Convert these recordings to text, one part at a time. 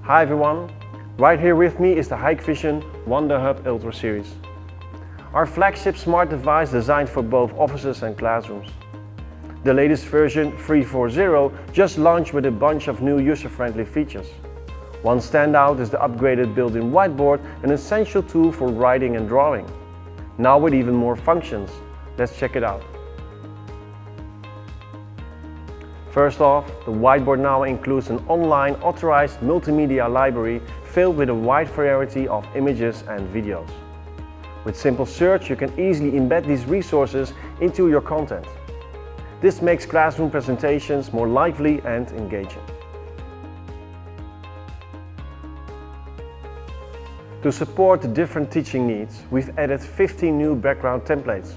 Hi everyone, right here with me is the Hikvision WonderHub Ultra Series. Our flagship smart device designed for both offices and classrooms. The latest version 3.4.0 just launched with a bunch of new user-friendly features. One standout is the upgraded built-in whiteboard, an essential tool for writing and drawing. Now with even more functions. Let's check it out. First off, the whiteboard now includes an online authorized multimedia library filled with a wide variety of images and videos. With simple search, you can easily embed these resources into your content. This makes classroom presentations more lively and engaging. To support the different teaching needs, we've added 15 new background templates.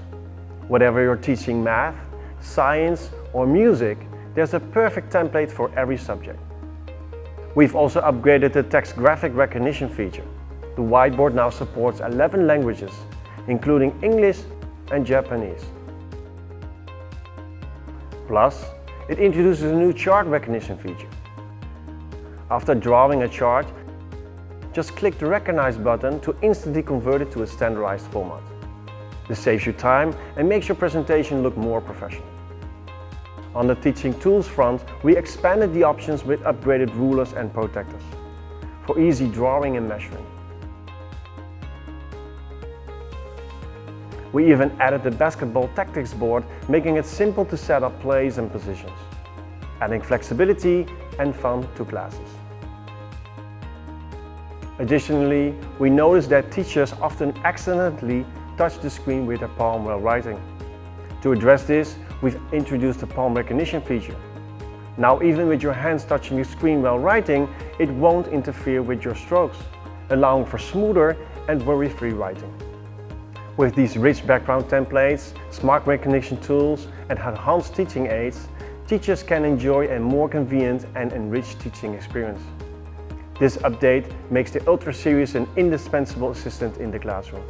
Whatever you're teaching math, science or music, there's a perfect template for every subject. We've also upgraded the text graphic recognition feature. The whiteboard now supports 11 languages, including English and Japanese. Plus, it introduces a new chart recognition feature. After drawing a chart, just click the Recognize button to instantly convert it to a standardized format. This saves you time and makes your presentation look more professional. On the teaching tools front, we expanded the options with upgraded rulers and protectors for easy drawing and measuring. We even added the basketball tactics board, making it simple to set up plays and positions, adding flexibility and fun to classes. Additionally, we noticed that teachers often accidentally touch the screen with their palm while writing. To address this, we've introduced the palm recognition feature. Now, even with your hands touching the screen while writing, it won't interfere with your strokes, allowing for smoother and worry-free writing. With these rich background templates, smart recognition tools, and enhanced teaching aids, teachers can enjoy a more convenient and enriched teaching experience. This update makes the Ultra Series an indispensable assistant in the classroom.